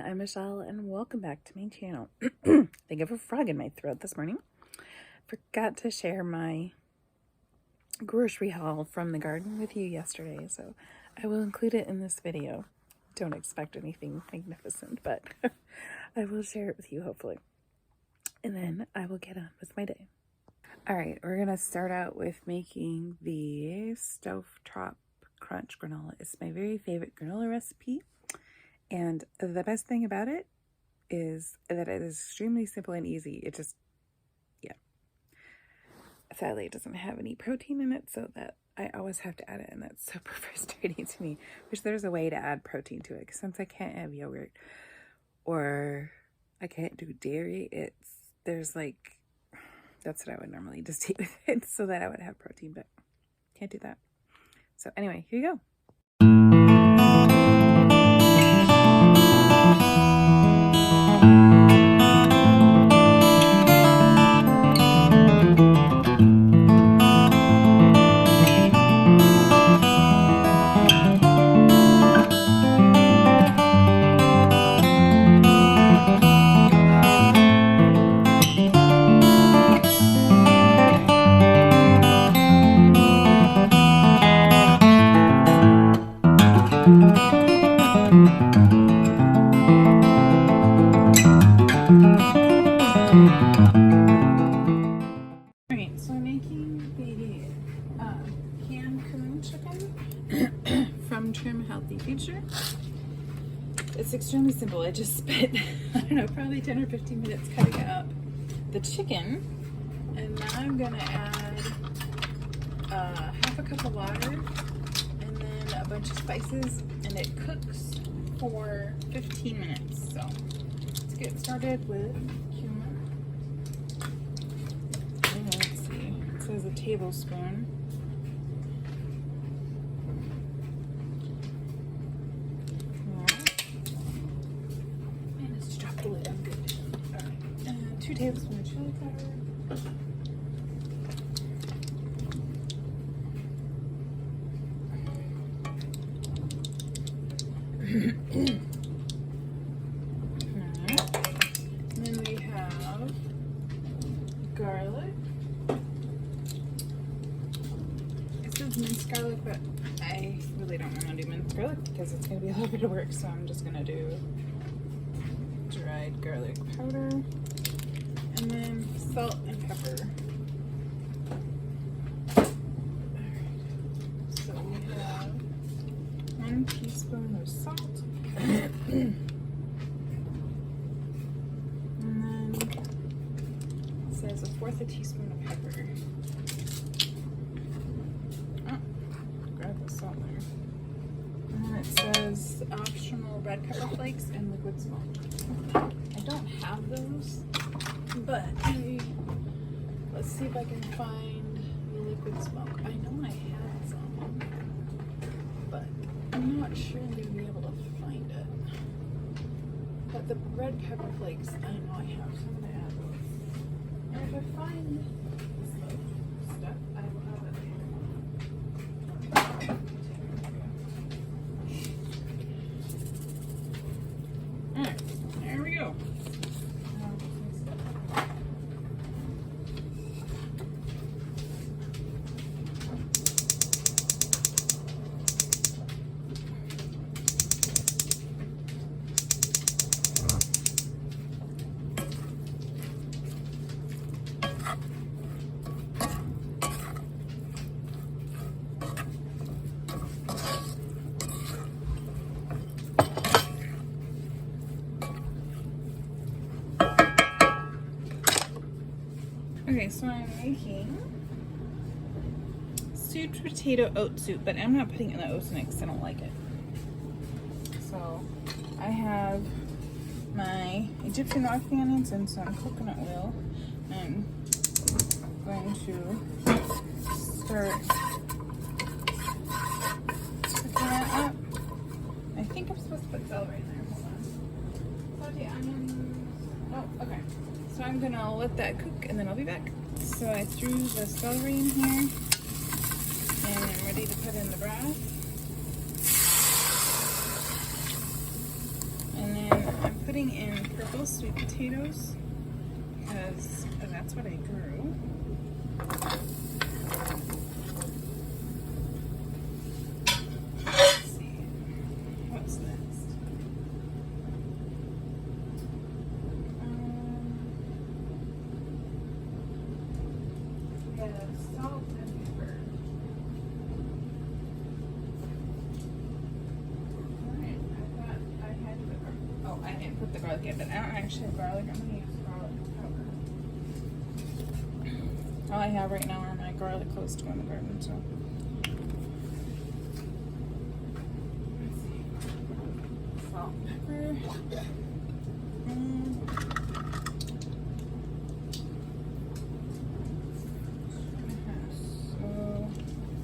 I'm Michelle and welcome back to my channel. I think I have a frog in my throat this morning. Forgot to share my grocery haul from the garden with you yesterday, so I will include it in this video. Don't expect anything magnificent, but I will share it with you hopefully. And then I will get on with my day. Alright, we're going to start out with making the Stovetop Crunch granola. It's my very favorite granola recipe. And the best thing about it is that it is extremely simple and easy. It just, yeah. Sadly, it doesn't have any protein in it, so that I always have to add it, and that's super frustrating to me. Wish there's a way to add protein to it, because since I can't have yogurt or I can't do dairy, that's what I would normally just eat with it so that I would have protein, but can't do that. So anyway, here you go. Alright, so I'm making the Cancun chicken from Trim Healthy Future. It's extremely simple. I just spent, I don't know, probably 10 or 15 minutes cutting up the chicken. And now I'm going to add half a cup of water and then a bunch of spices. And it cooks for 15 minutes. So let's get started with cumin. Let's see, it says a tablespoon. And let's drop the lid. I'm good. Alright. And 2 tablespoons of chili powder. And then we have garlic. It says minced garlic, but I really don't want to do minced garlic because it's going to be a little bit of work, so I'm just going to do dried garlic powder. And then salt and pepper. Alright, so we have 1 teaspoon of salt. And then it says 1/4 teaspoon of pepper. Oh, grab the salt there. And then it says optional red pepper flakes and liquid smoke. I don't have those, but let's see if I can find the liquid smoke. I know I had some, but I'm not sure I'm going to be able to find it. But the red pepper flakes, I know I have, so I'm going to add those. And if I find the smoke stuff, I will have it later. Alright, there we go. Okay, so I'm making stewed potato oat soup, but I'm not putting in the oats in it because I don't like it. So I have my Egyptian rocky onions and some coconut oil. I'm going to start cooking that up. I think I'm supposed to put celery in there. Hold on. Saute onions. Oh, okay. So I'm gonna let that cook and then I'll be back. So I threw the celery in here and I'm ready to put in the broth. And then I'm putting in purple sweet potatoes because that's what I grew. Let's see, what's next? Yeah, salt and pepper. Alright, I thought I had the garlic. Oh, I didn't put the garlic yet, but I don't actually have garlic. I'm going to use garlic powder. All I have right now are my garlic cloves to go in the garden, so. Let's see. Salt and pepper. So,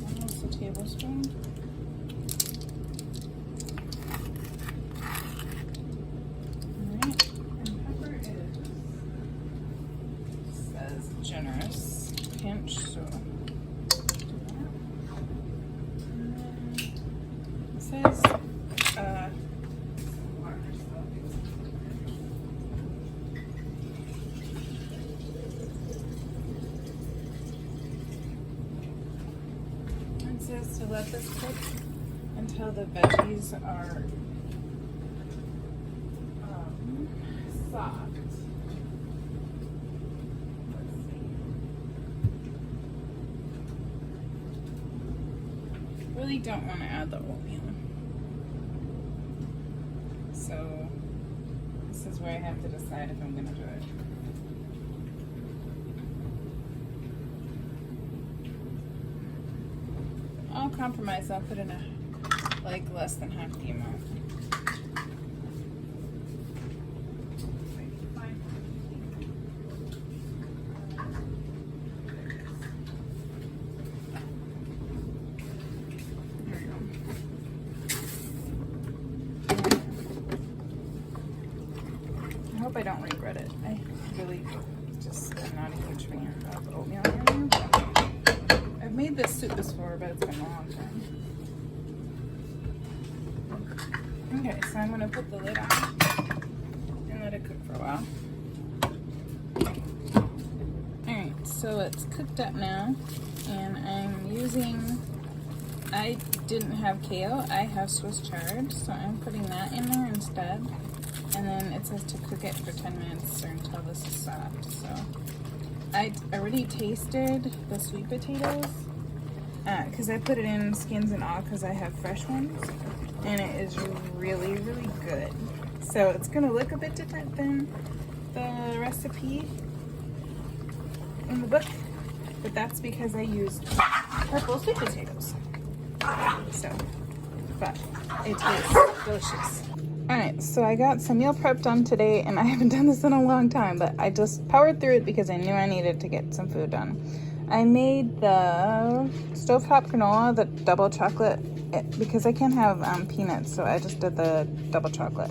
almost a tablespoon. Alright, and pepper says generous. Pinch, so it says it says to let this cook until the veggies are soft. Really don't want to add the oatmeal, so this is where I have to decide if I'm going to do it. I'll compromise. I'll put in like less than half the amount. I hope I don't regret it. I really just am not a huge fan of oatmeal anymore. I've made this soup before, but it's been a long time. Okay, so I'm going to put the lid on and let it cook for a while. Alright, so it's cooked up now, and I'm using, I didn't have kale, I have Swiss chard, so I'm putting that in there instead. And then it says to cook it for 10 minutes or until this is soft. So I already tasted the sweet potatoes because I put it in skins and all because I have fresh ones, and it is really, really good. So it's going to look a bit different than the recipe in the book, but that's because I used purple sweet potatoes. So, but it tastes delicious. Alright, so I got some meal prep done today, and I haven't done this in a long time, but I just powered through it because I knew I needed to get some food done. I made the Stovetop granola, the double chocolate, because I can't have peanuts, so I just did the double chocolate.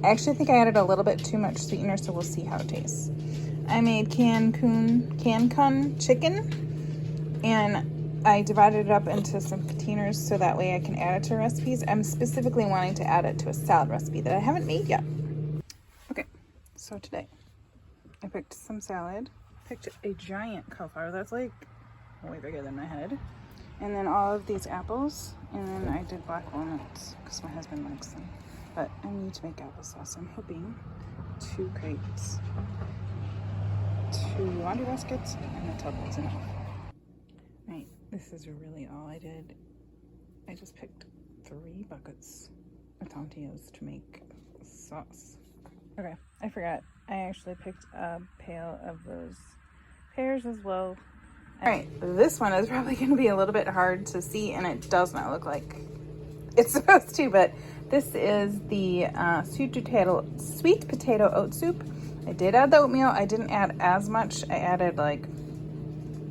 I actually think I added a little bit too much sweetener, so we'll see how it tastes. I made Cancun chicken, and I divided it up into some containers so that way I can add it to recipes. I'm specifically wanting to add it to a salad recipe that I haven't made yet. Okay, so today I picked some salad. Picked a giant cauliflower that's like way bigger than my head. And then all of these apples, and then I did black walnuts because my husband likes them. But I need to make applesauce. I'm hoping 2 crates, 2 laundry baskets, and a tub is enough. Right, this is really all I did. I just picked 3 buckets of tortillas to make sauce. Okay, I forgot. I actually picked a pail of those pears as well. Alright, this one is probably going to be a little bit hard to see, and it does not look like it's supposed to, but this is the sweet potato oat soup. I did add the oatmeal. I didn't add as much. I added like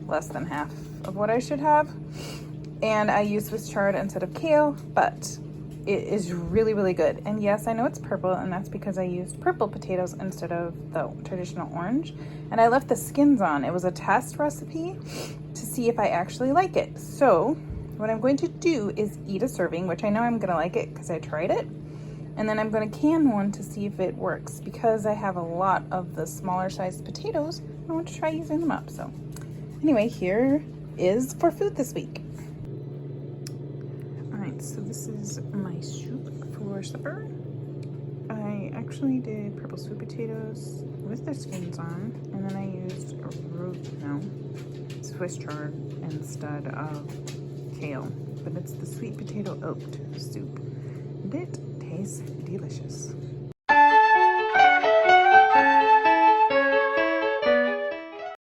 less than half of what I should have. And I used Swiss chard instead of kale, but it is really, really good. And yes, I know it's purple, and that's because I used purple potatoes instead of the traditional orange. And I left the skins on. It was a test recipe to see if I actually like it. So what I'm going to do is eat a serving, which I know I'm going to like it because I tried it. And then I'm going to can one to see if it works. Because I have a lot of the smaller sized potatoes, I want to try using them up. So anyway, here is for food this week. Alright, so this is my soup for supper. I actually did purple sweet potatoes with the skins on, and then I used Swiss chard instead of kale. But it's the sweet potato oat soup, and it tastes delicious.